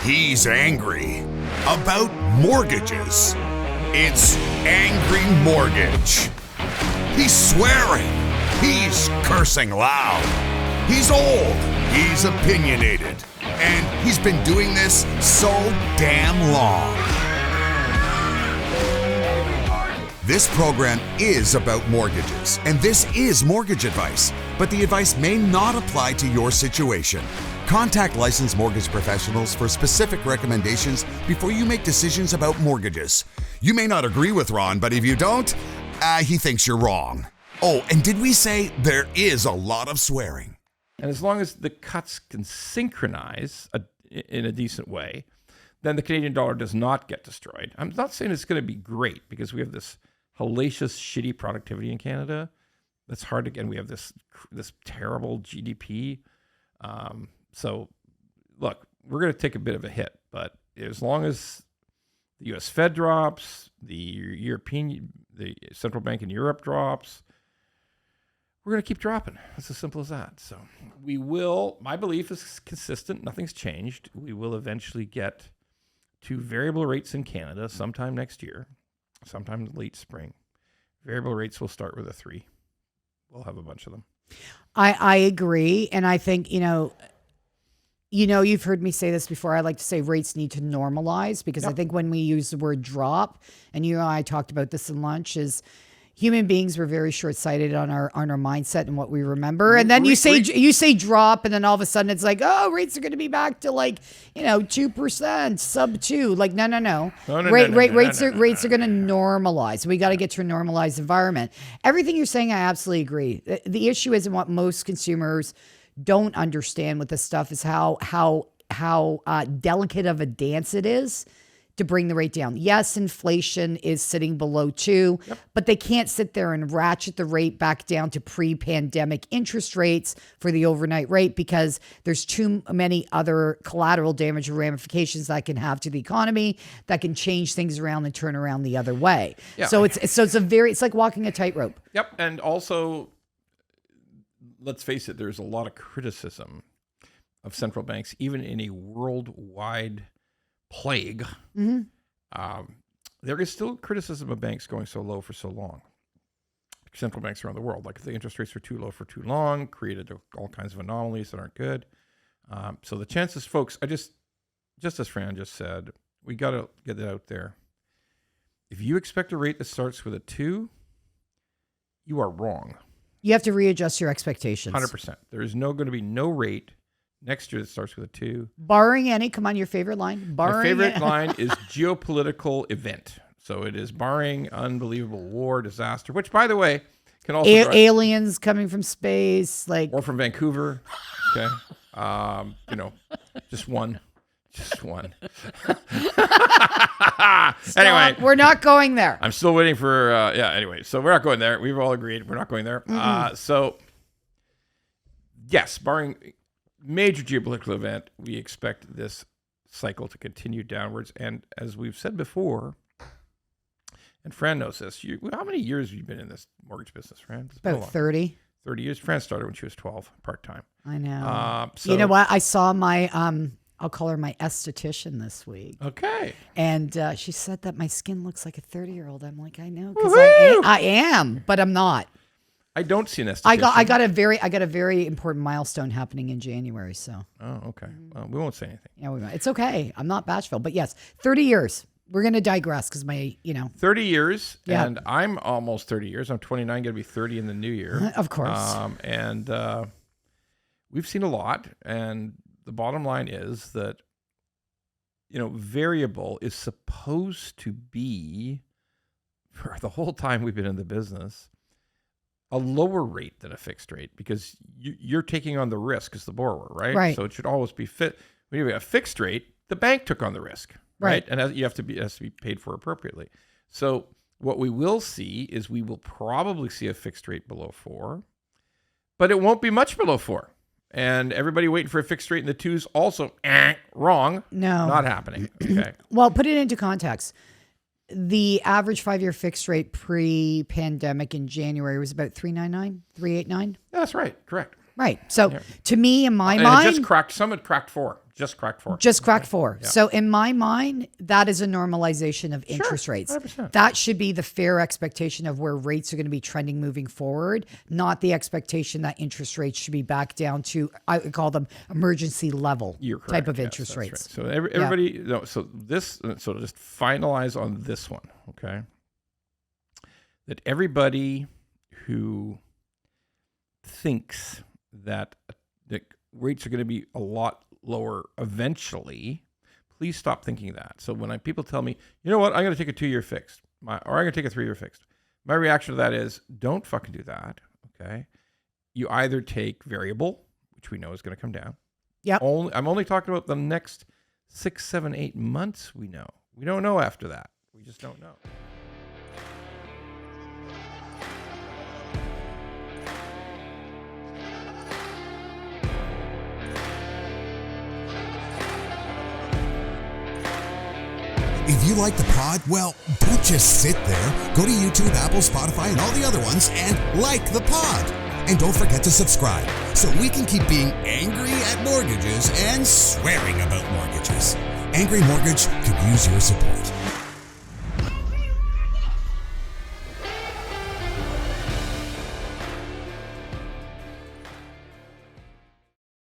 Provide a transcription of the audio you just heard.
He's angry about mortgages. It's Angry Mortgage. He's swearing. He's cursing loud. He's old. He's opinionated. And he's been doing this so damn long. This program is about mortgages, and this is mortgage advice, but the advice may not apply to your situation. Contact licensed mortgage professionals for specific recommendations before you make decisions about mortgages. You may not agree with Ron, but if you don't, he thinks you're wrong. Oh, and did we say there is a lot of swearing? And as long as the cuts can synchronize in a decent way, then the Canadian dollar does not get destroyed. I'm not saying it's going to be great because we have this hellacious, shitty productivity in Canada. That's hard to get. And we have this terrible GDP. So, look, we're going to take a bit of a hit, but as long as the U.S. Fed drops, the central bank in Europe drops, we're going to keep dropping. It's as simple as that. So we will, my belief is consistent. Nothing's changed. We will eventually get to variable rates in Canada sometime next year, sometime late spring. Variable rates will start with a 3. We'll have a bunch of them. I agree. And I think, you've heard me say this before. I like to say rates need to normalize because I think when we use the word drop, and I talked about this in lunch, is human beings were very short-sighted on our mindset and what we remember. And then you say drop, and then all of a sudden it's like, oh, rates are going to be back to 2%, sub 2. Like, no. Rates are going to normalize. We got to get to a normalized environment. Everything you're saying, I absolutely agree. The issue is, and what most consumers don't understand with this stuff is how delicate of a dance it is to bring the rate down. Yes, inflation is sitting below 2, but they can't sit there and ratchet the rate back down to pre-pandemic interest rates for the overnight rate because there's too many other collateral damage or ramifications that can have to the economy that can change things around and turn around the other way. Yeah. So it's like walking a tightrope. Yep, and also, let's face it, there's a lot of criticism of central banks, even in a worldwide plague. Mm-hmm. There is still criticism of banks going so low for so long. Central banks around the world, like if the interest rates were too low for too long, created all kinds of anomalies that aren't good. So the chances, folks, just as Fran just said, we got to get it out there. If you expect a rate that starts with a 2, you are wrong. You have to readjust your expectations. 100%. There is going to be no rate next year that starts with a 2. Barring any, come on, your favorite line. My favorite line is geopolitical event. So it is barring unbelievable war, disaster, which, by the way, can also aliens coming from space, or from Vancouver. Okay, just one. Anyway, we're not going there. I'm still waiting for. Anyway, so we're not going there. We've all agreed we're not going there. So yes, barring major geopolitical event, we expect this cycle to continue downwards. And as we've said before, and Fran knows this, how many years have you been in this mortgage business, Fran? About 30. 30 years. Fran started when she was 12, part-time. I know. You know what? I saw my, I'll call her my esthetician this week. Okay. And she said that my skin looks like a 30-year-old. I'm like, I know, because I am, but I'm not. I don't see an esthetician. I got a very important milestone happening in January. So. Oh, okay. Well, we won't say anything. Yeah, we won't. It's okay. I'm not bashful, but yes, 30 years. We're going to digress because 30 years, and I'm almost 30 years. I'm 29, going to be 30 in the new year. Of course. And we've seen a lot, and the bottom line is that, variable is supposed to be, for the whole time we've been in the business, a lower rate than a fixed rate because you're taking on the risk as the borrower, right? Right. So it should always be fit. When you have a fixed rate, the bank took on the risk, right? And it has to be paid for appropriately. So what we will see is we will probably see a fixed rate below 4, but it won't be much below 4. And everybody waiting for a fixed rate in the 2s also wrong. No, not happening. Okay. Well, put it into context. The average 5-year fixed rate pre-pandemic in January was about 3.99. That's right. Correct. Right. So to me, in my mind, it just cracked. Some had cracked 4 Just cracked 4. Just cracked 4. Yeah. So in my mind, that is a normalization of interest rates. 100%. That should be the fair expectation of where rates are going to be trending moving forward, not the expectation that interest rates should be back down to, I would call them emergency level You're correct. type of Yes, interest that's rates. right. So everybody, no, so just finalize on this one, okay? That everybody who thinks that rates are going to be a lot lower eventually, please stop thinking that. So when people tell me, you know what, I'm going to take a 2-year fixed, or I'm going to take a 3-year fixed, my reaction to that is, don't fucking do that, okay? You either take variable, which we know is going to come down. Yeah. I'm only talking about the next 6, 7, 8 months we know. We don't know after that. We just don't know. If you like the pod, well, don't just sit there. Go to YouTube, Apple, Spotify, and all the other ones and like the pod. And don't forget to subscribe so we can keep being angry at mortgages and swearing about mortgages. Angry Mortgage could use your support.